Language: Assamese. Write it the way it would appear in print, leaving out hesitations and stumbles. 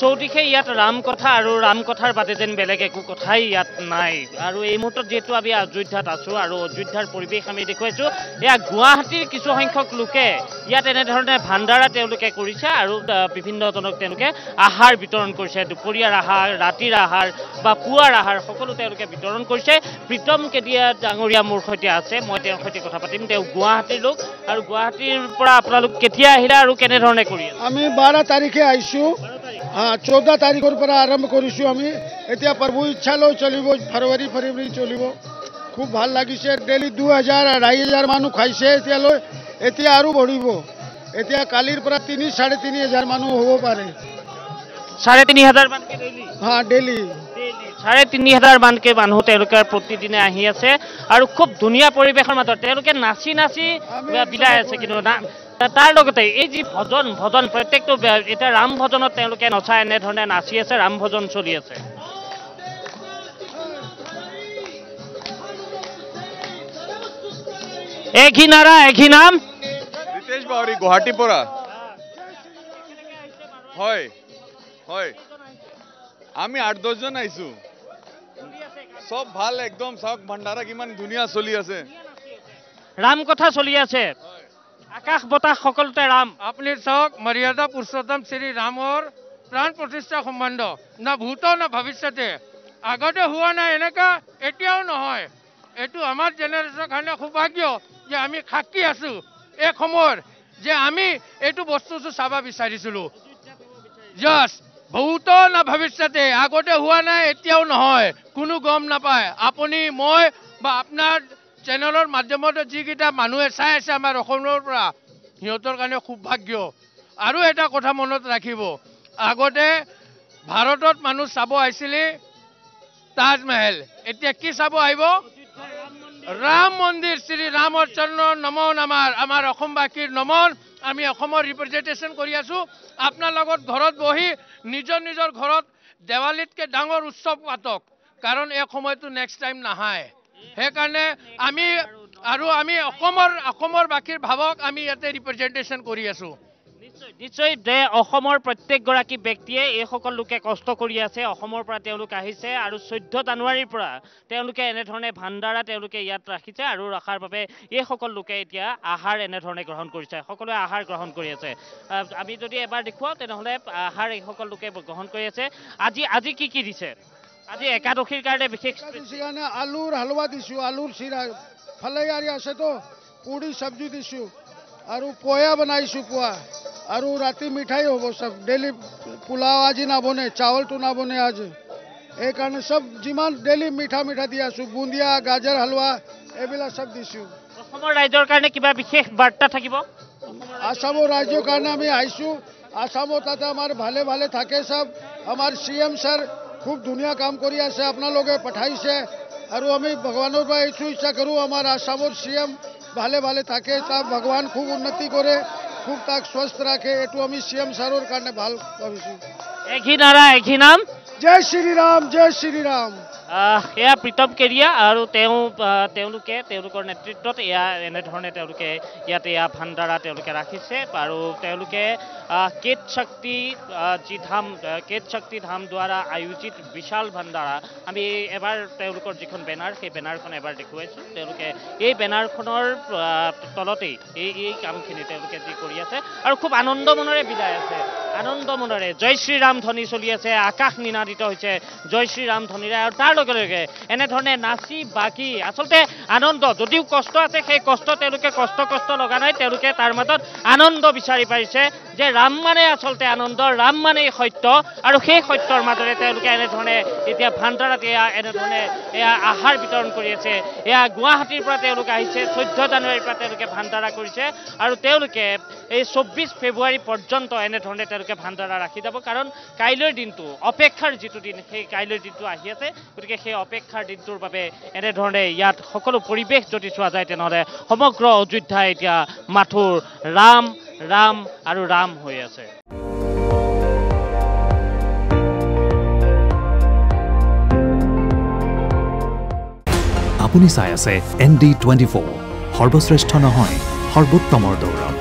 চৌদিশে ইয়াত ৰাম কথা আৰু ৰাম কথাৰ বাদে যেন বেলেগ একো কথাই ইয়াত নাই আৰু এই মুহূৰ্তত যেহেতু আমি অযোধ্যাত আছো আৰু অযোধ্যাৰ পৰিৱেশ আমি দেখুৱাইছো এয়া গুৱাহাটীৰ কিছু সংখ্যক লোকে ইয়াত এনেধৰণে ভাণ্ডাৰা তেওঁলোকে কৰিছে আৰু বিভিন্নজনক তেওঁলোকে আহাৰ বিতৰণ কৰিছে দুপৰীয়াৰ আহাৰ ৰাতিৰ আহাৰ বা পুৱাৰ আহাৰ সকলো তেওঁলোকে বিতৰণ কৰিছে প্ৰীতম কেদিয়া ডাঙৰীয়া মোৰ সৈতে আছে মই তেওঁৰ সৈতে কথা পাতিম তেওঁ গুৱাহাটীৰ লোক আৰু গুৱাহাটীৰ পৰা আপোনালোক কেতিয়া আহিলা আৰু কেনেধৰণে কৰি আমি 12 তাৰিখে আহিছো 14 তাৰিখৰ পৰা আৰম্ভ কৰিছো আমি এতিয়া প্ৰভু ইচ্ছা লৈ চলিব ফেব্ৰুৱাৰী চলিব খুব ভাল লাগিছে ডেইলি 2000 2500 মানুহ খাইছে এতিয়া আৰু বঢ়িব এতিয়া কালিৰ পৰা 3-3.5 মানুহ হ'ব পাৰে 3.5 মানকে ডেইলি ডেইলি 3.5 মানকে মানুহ তেওঁলোকে প্ৰতিদিনে আহি আছে আৰু খুব ধুনীয়া পৰিৱেশৰ মাজত তেওঁলোকে নাচি বিলাই আছে কিন্তু তাৰ লগতে এই যি ভজন প্ৰত্যেকটো এটা ৰাম ভজনত তেওঁলোকে নচা এনেধৰণে নাচি আছে ৰাম ভজন চলি আছে একহি নাৰা একহি নাম ৰিতেশ বাউৰী গুৱাহাটীৰ পৰা হয় আমি 8-10 জন আহিছো সব ভাল একদম সব ভাণ্ডাৰা কিমান ধুনীয়া চলি আছে ৰাম কথা চলি আছে আকাশ বতাহ সকলোতে ৰাম আপনি চাওক মৰ্যাদা পুৰুষোত্তম শ্ৰী ৰামৰ প্ৰাণ প্ৰতিষ্ঠা সম্বন্ধ না ভূত না ভৱিষ্যতে আগতে হোৱা নাই এনেকা এতিয়াও নহয় এটো আমাৰ জেনেৰেশ্যনৰ কাৰণে সৌভাগ্য যে আমি সাক্ষী আছো এক সময়ৰ যে আমি এটো বস্তু চাবা বিচাৰিছিলো জাস ভূত না ভৱিষ্যতে আগতে হোৱা নাই এতিয়াও নহয় কোনো গম নাপায় আপুনি মই বা আপোনাৰ চেনেলৰ মাধ্যমত যিকেইটা মানুহে চাই আছে আমাৰ অসমৰ পৰা সিহঁতৰ কাৰণে খুব ভাগ্য আৰু এটা কথা মনত ৰাখিব আগতে ভাৰতত মানুহ চাব আহিছিলে তাজমহল এতিয়া কি চাব আহিব ৰাম মন্দিৰ শ্ৰী ৰামৰ চৰণৰ নমন আমাৰ অসমবাসীৰ নমন আমি অসমৰ ৰিপ্ৰেজেন্টেশন কৰি আছো আপোনাৰ লগত ঘৰত বহি নিজৰ ঘৰত দেৱালীতকে ডাঙৰ উৎসৱ পাতক কাৰণ এই সময়টো নেক্সট টাইম নাহায় সেইকাৰণে আমি অসমৰ বাকীৰ ভাৱক আমি ইয়াতে ৰিপ্ৰেজেন্টেশন কৰি আছো নিশ্চয় যে অসমৰ প্ৰত্যেকগৰাকী ব্যক্তিয়ে এই সকল লোকে কষ্ট কৰি আছে অসমৰ পৰা তেওঁলোক আহিছে আৰু 14 জানুৱাৰীৰ পৰা তেওঁলোকে এনেধৰণে ভাণ্ডাৰা তেওঁলোকে ইয়াত ৰাখিছে আৰু ৰখাৰ বাবে এই সকল লোকে এতিয়া আহাৰ এনেধৰণে গ্ৰহণ কৰিছে সকলোৱে আহাৰ গ্ৰহণ কৰি আছে আমি যদি এবাৰ দেখুৱাও তেনেহলে আহাৰ এই সকল লোকে গ্ৰহণ কৰি আছে আজি কি দিছে আজি একাদশীৰ কাৰণে বিশেষ কাৰণে আলুৰ হালৱা দিছো আলুৰ চিৰা ফালাইয়াৰি আছে তো পুৰি সবজি দিছো আৰু পোয়া বনাইছো পোয়া আৰু ৰাতি মিঠাই হ'ব সব ডেইলি পোলাও আজি নাবনে চাউলটো নাবনে আজি এই কাৰণে সব যিমান ডেইলি মিঠা দি আছো বুন্দিয়া গাজৰ হালৱা এবিলা সব দিছো অসমৰ ৰাজ্যৰ কাৰণে কিবা বিশেষ বাৰ্তা থাকিব আসামৰ ৰাজ্যৰ কাৰণে আমি আহিছো আসামত তাতে আমাৰ ভালে থাকে সব আমাৰ সিএম স্যাৰ খুব ধুনীয়া কাম কৰি আছে আপোনালোকে পঠাইছে আৰু আমি ভগৱানৰ পৰা এইটো ইচ্ছা কৰো আমাৰ আসামৰ সিএম ভালে থাকে সব ভগৱান খুব উন্নতি কৰে খুব তাক স্वस्थ ৰাখে এটো আমি সিএম স্যাৰৰ কাৰণে ভাল ভাবিছো একহি নাৰা একহি নাম জয় শ্ৰী ৰাম এয়া প্ৰীতম কেৰিয়া আৰু তেওঁলোকৰ নেতৃত্বত এয়া এনেধৰণে তেওঁলোকে ইয়াতে এয়া ভাণ্ডাৰা তেওঁলোকে ৰাখিছে আৰু তেওঁলোকে কেত শক্তি ধাম দ্বাৰা আয়োজিত বিশাল ভাণ্ডাৰা আমি এবাৰ তেওঁলোকৰ যিখন বেনাৰ সেই বেনাৰখন এবাৰ দেখুৱাইছো তেওঁলোকে এই বেনাৰখনৰ তলতেই এই কামখিনি তেওঁলোকে যি কৰি আছে আৰু খুব আনন্দ মনেৰে বিদায় আছে আনন্দ মনেৰে জয় শ্ৰী ৰাম ধ্বনি চলি আছে আকাশ নিনাদিত হৈছে জয় শ্ৰী ৰাম ধ্বনিৰে আৰু তাৰ লগে এনেধৰণে নাচি বাকি আচলতে আনন্দ যদিও কষ্ট আছে সেই কষ্ট তেওঁলোকে কষ্ট লগা নাই তেওঁলোকে তাৰ মাজত আনন্দ বিচাৰি পাৰিছে যে ৰাম মানে আচলতে আনন্দ ৰাম মানে সত্য আৰু সেই সত্যৰ মাজৰে তেওঁলোকে এনেধৰণে এতিয়া ভাণ্ডাৰাত এনেধৰণে আহাৰ বিতৰণ কৰি আছে এয়া গুৱাহাটীৰ পৰা তেওঁলোক আহিছে 14 জানুৱাৰীৰ পৰা তেওঁলোকে ভাণ্ডাৰা কৰিছে আৰু তেওঁলোকে এই 24 ফেব্ৰুৱাৰী পৰ্যন্ত এনেধৰণে তেওঁলোকে ভাণ্ডাৰা ৰাখি যাব কাৰণ কাইলৈৰ দিনটো অপেক্ষাৰ যিটো দিন সেই কাইলৈৰ দিনটো আহি আছে গতিকে সেই অপেক্ষাৰ দিনটোৰ বাবে এনেধৰণে ইয়াত সকলো পৰিৱেশ যদি চোৱা যায় তেনেহলে সমগ্ৰ অযোধ্যা এতিয়া মাথোৰ ৰাম আৰু ৰাম হৈ আছে আপুনি চাই আছে ND24 সৰ্বশ্ৰেষ্ঠ নহয় সৰ্বোত্তমৰ দৌৰ